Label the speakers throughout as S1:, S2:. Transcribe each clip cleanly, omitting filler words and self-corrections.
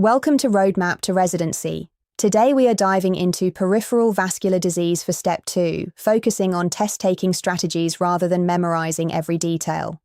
S1: Welcome to Roadmap to Residency. Today we are diving into peripheral vascular disease for Step 2, focusing on test-taking strategies rather than memorizing every detail.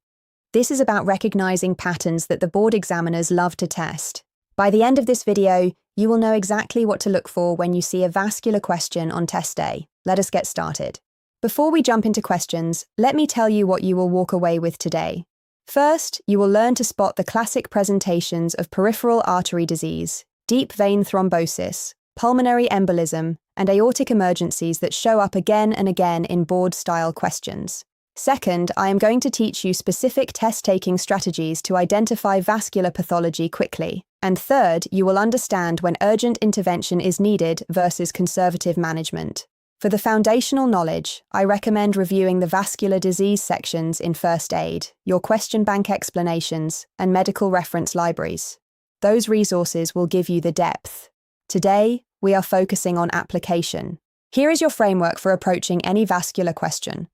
S1: This is about recognizing patterns that the board examiners love to test. By the end of this video, you will know exactly what to look for when you see a vascular question on test day. Let us get started. Before we jump into questions, let me tell you what you will walk away with today. First, you will learn to spot the classic presentations of peripheral artery disease, deep vein thrombosis, pulmonary embolism, and aortic emergencies that show up again and again in board-style questions. Second, I am going to teach you specific test-taking strategies to identify vascular pathology quickly. And third, you will understand when urgent intervention is needed versus conservative management. For the foundational knowledge, I recommend reviewing the vascular disease sections in First Aid, your question bank explanations, and medical reference libraries. Those resources will give you the depth. Today, we are focusing on application. Here is your framework for approaching any vascular question.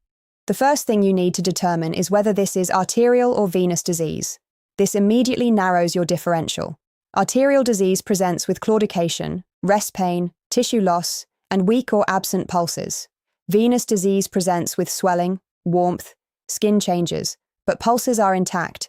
S1: The first thing you need to determine is whether this is arterial or venous disease. This immediately narrows your differential. Arterial disease presents with claudication, rest pain, tissue loss, and weak or absent pulses. Venous disease presents with swelling, warmth, skin changes, but pulses are intact.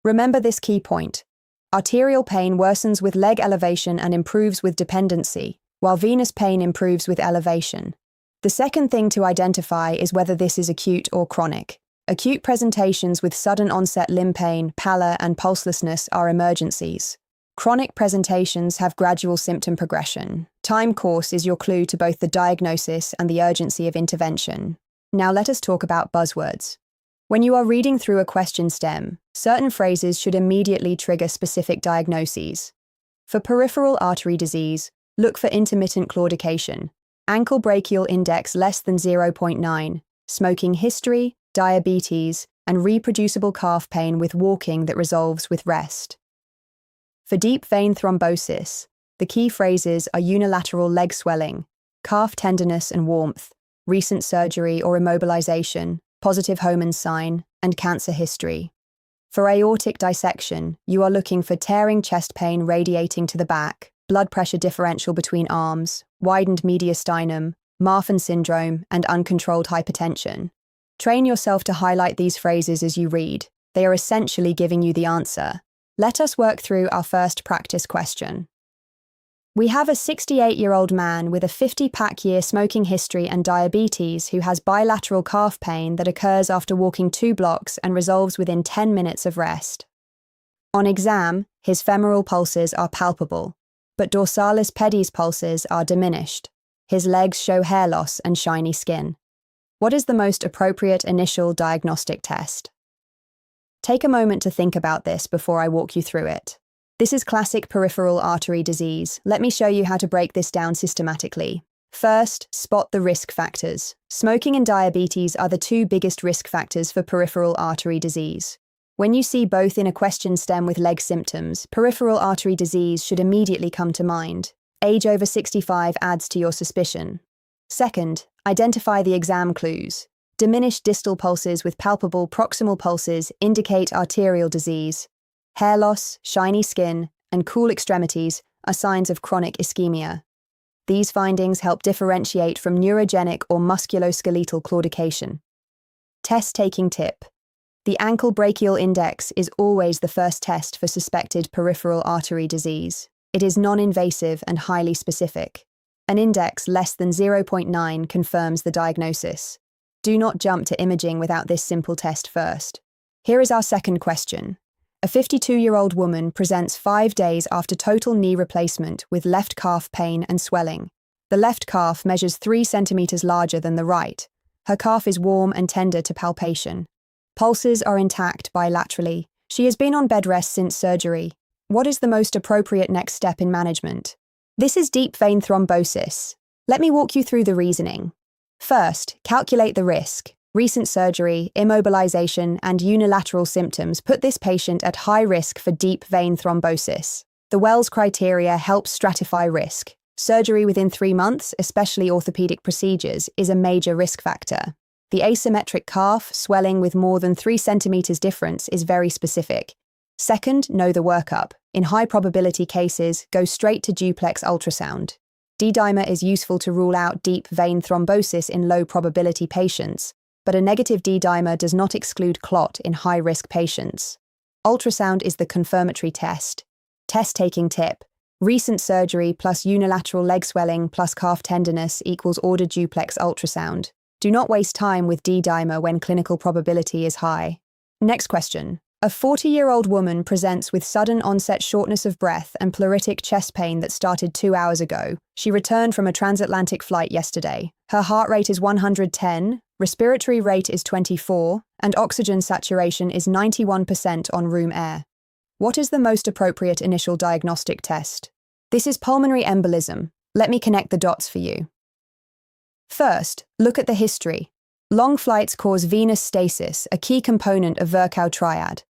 S1: Remember this key point. Arterial pain worsens with leg elevation and improves with dependency, while venous pain improves with elevation. The second thing to identify is whether this is acute or chronic. Acute presentations with sudden onset limb pain, pallor, and pulselessness are emergencies. Chronic presentations have gradual symptom progression. Time course is your clue to both the diagnosis and the urgency of intervention. Now let us talk about buzzwords. When you are reading through a question stem, certain phrases should immediately trigger specific diagnoses. For peripheral artery disease, look for intermittent claudication, Ankle-Brachial Index less than 0.9, smoking history, diabetes, and reproducible calf pain with walking that resolves with rest. For deep vein thrombosis, the key phrases are unilateral leg swelling, calf tenderness and warmth, recent surgery or immobilization, positive Hohmann's sign, and cancer history. For aortic dissection, you are looking for tearing chest pain radiating to the back, blood pressure differential between arms, widened mediastinum, Marfan syndrome, and uncontrolled hypertension. Train yourself to highlight these phrases as you read. They are essentially giving you the answer. Let us work through our first practice question. We have a 68-year-old man with a 50-pack year smoking history and diabetes who has bilateral calf pain that occurs after walking 2 blocks and resolves within 10 minutes of rest. On exam, his femoral pulses are palpable, but dorsalis pedis pulses are diminished. His legs show hair loss and shiny skin. What is the most appropriate initial diagnostic test? Take a moment to think about this before I walk you through it. This is classic peripheral artery disease. Let me show you how to break this down systematically. First, spot the risk factors. Smoking and diabetes are the 2 biggest risk factors for peripheral artery disease. When you see both in a question stem with leg symptoms, peripheral artery disease should immediately come to mind. Age over 65 adds to your suspicion. Second, identify the exam clues. Diminished distal pulses with palpable proximal pulses indicate arterial disease. Hair loss, shiny skin, and cool extremities are signs of chronic ischemia. These findings help differentiate from neurogenic or musculoskeletal claudication. Test-taking tip. The Ankle-Brachial Index is always the first test for suspected peripheral artery disease. It is non-invasive and highly specific. An index less than 0.9 confirms the diagnosis. Do not jump to imaging without this simple test first. Here is our second question. A 52-year-old woman presents 5 days after total knee replacement with left calf pain and swelling. The left calf measures 3 centimeters larger than the right. Her calf is warm and tender to palpation. Pulses are intact bilaterally. She has been on bed rest since surgery. What is the most appropriate next step in management? This is deep vein thrombosis. Let me walk you through the reasoning. First, calculate the risk. Recent surgery, immobilization, and unilateral symptoms put this patient at high risk for deep vein thrombosis. The Wells criteria helps stratify risk. Surgery within 3 months, especially orthopedic procedures, is a major risk factor. The asymmetric calf, swelling with more than 3 centimeters difference, is very specific. Second, know the workup. In high-probability cases, go straight to duplex ultrasound. D-dimer is useful to rule out deep vein thrombosis in low-probability patients, but a negative D-dimer does not exclude clot in high-risk patients. Ultrasound is the confirmatory test. Test-taking tip: recent surgery plus unilateral leg swelling plus calf tenderness equals ordered duplex ultrasound. Do not waste time with D-dimer when clinical probability is high. Next question. A 40-year-old woman presents with sudden onset shortness of breath and pleuritic chest pain that started 2 hours ago. She returned from a transatlantic flight yesterday. Her heart rate is 110, respiratory rate is 24, and oxygen saturation is 91% on room air. What is the most appropriate initial diagnostic test? This is pulmonary embolism. Let me connect the dots for you. First, look at the history. Long flights cause venous stasis, a key component of Virchow triad.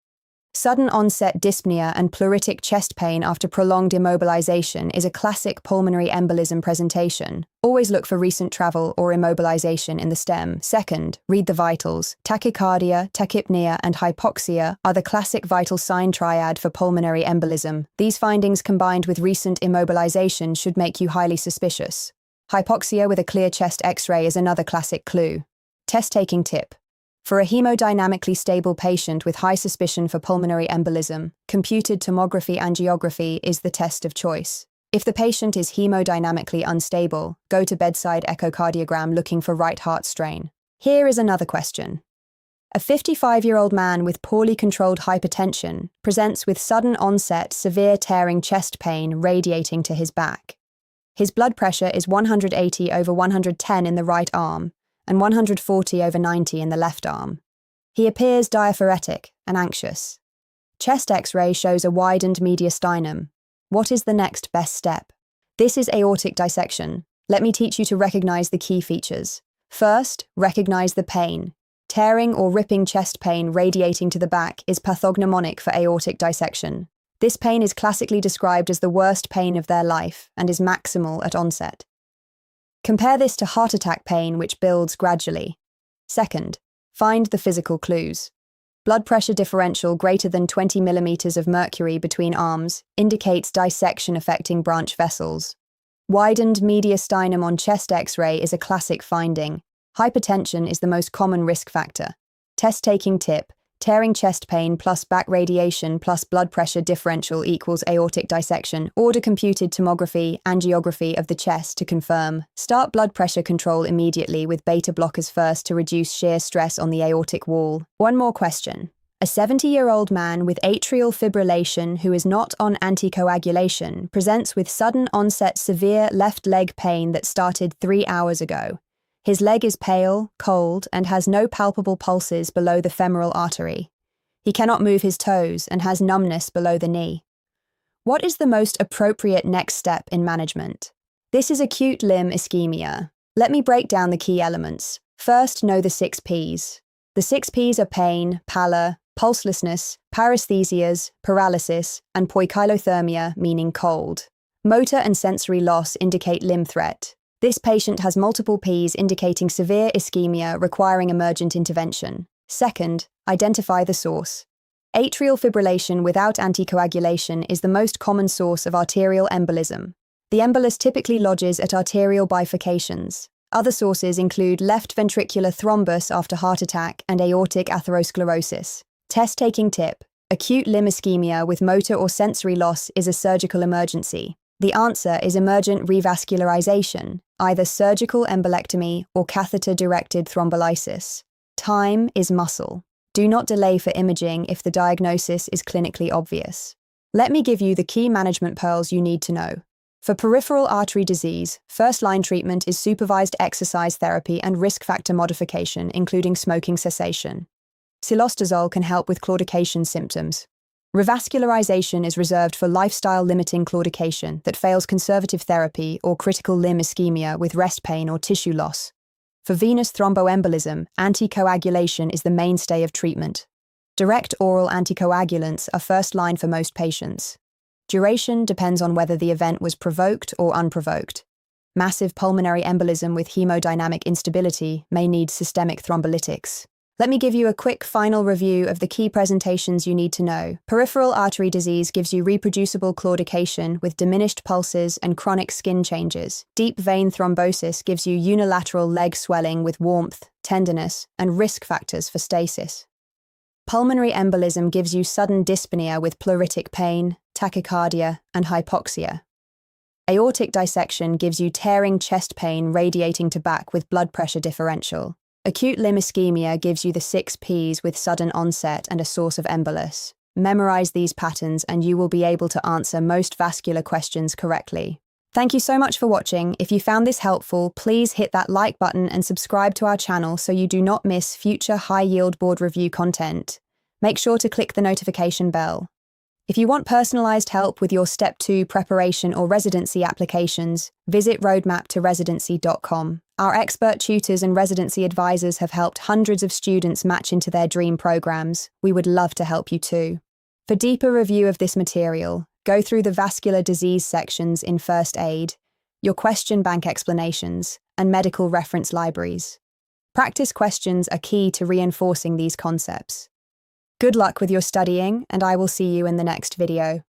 S1: Sudden onset dyspnea and pleuritic chest pain after prolonged immobilization is a classic pulmonary embolism presentation. Always look for recent travel or immobilization in the stem. Second, read the vitals. Tachycardia, tachypnea, and hypoxia are the classic vital sign triad for pulmonary embolism. These findings combined with recent immobilization should make you highly suspicious. Hypoxia with a clear chest X-ray is another classic clue. Test-taking tip. For a hemodynamically stable patient with high suspicion for pulmonary embolism, computed tomography angiography is the test of choice. If the patient is hemodynamically unstable, go to bedside echocardiogram looking for right heart strain. Here is another question. A 55-year-old man with poorly controlled hypertension presents with sudden onset severe tearing chest pain radiating to his back. His blood pressure is 180/110 in the right arm, and 140/90 in the left arm. He appears diaphoretic and anxious. Chest X-ray shows a widened mediastinum. What is the next best step? This is aortic dissection. Let me teach you to recognize the key features. First, recognize the pain. Tearing or ripping chest pain radiating to the back is pathognomonic for aortic dissection. This pain is classically described as the worst pain of their life and is maximal at onset. Compare this to heart attack pain, which builds gradually. Second, find the physical clues. Blood pressure differential greater than 20 millimeters of mercury between arms indicates dissection affecting branch vessels. Widened mediastinum on chest X-ray is a classic finding. Hypertension is the most common risk factor. Test-taking tip: tearing chest pain plus back radiation plus blood pressure differential equals aortic dissection. Order computed tomography, angiography of the chest to confirm. Start blood pressure control immediately with beta blockers first to reduce shear stress on the aortic wall. One more question. A 70-year-old man with atrial fibrillation who is not on anticoagulation presents with sudden onset severe left leg pain that started 3 hours ago. His leg is pale, cold, and has no palpable pulses below the femoral artery. He cannot move his toes and has numbness below the knee. What is the most appropriate next step in management? This is acute limb ischemia. Let me break down the key elements. First, know the 6 Ps. The 6 Ps are pain, pallor, pulselessness, paresthesias, paralysis, and poikilothermia, meaning cold. Motor and sensory loss indicate limb threat. This patient has multiple Ps indicating severe ischemia requiring emergent intervention. Second, identify the source. Atrial fibrillation without anticoagulation is the most common source of arterial embolism. The embolus typically lodges at arterial bifurcations. Other sources include left ventricular thrombus after heart attack and aortic atherosclerosis. Test-taking tip: acute limb ischemia with motor or sensory loss is a surgical emergency. The answer is emergent revascularization, either surgical embolectomy or catheter-directed thrombolysis. Time is muscle. Do not delay for imaging if the diagnosis is clinically obvious. Let me give you the key management pearls you need to know. For peripheral artery disease, first-line treatment is supervised exercise therapy and risk factor modification, including smoking cessation. Cilostazol can help with claudication symptoms. Revascularization is reserved for lifestyle-limiting claudication that fails conservative therapy or critical limb ischemia with rest pain or tissue loss. For venous thromboembolism, anticoagulation is the mainstay of treatment. Direct oral anticoagulants are first line for most patients. Duration depends on whether the event was provoked or unprovoked. Massive pulmonary embolism with hemodynamic instability may need systemic thrombolytics. Let me give you a quick final review of the key presentations you need to know. Peripheral artery disease gives you reproducible claudication with diminished pulses and chronic skin changes. Deep vein thrombosis gives you unilateral leg swelling with warmth, tenderness, and risk factors for stasis. Pulmonary embolism gives you sudden dyspnea with pleuritic pain, tachycardia, and hypoxia. Aortic dissection gives you tearing chest pain radiating to back with blood pressure differential. Acute limb ischemia gives you the 6 Ps with sudden onset and a source of embolus. Memorize these patterns and you will be able to answer most vascular questions correctly. Thank you so much for watching. If you found this helpful, please hit that like button and subscribe to our channel so you do not miss future high-yield board review content. Make sure to click the notification bell. If you want personalized help with your Step 2 preparation or residency applications, visit roadmaptoresidency.com. Our expert tutors and residency advisors have helped hundreds of students match into their dream programs. We would love to help you too. For deeper review of this material, go through the vascular disease sections in First Aid, your question bank explanations, and medical reference libraries. Practice questions are key to reinforcing these concepts. Good luck with your studying, and I will see you in the next video.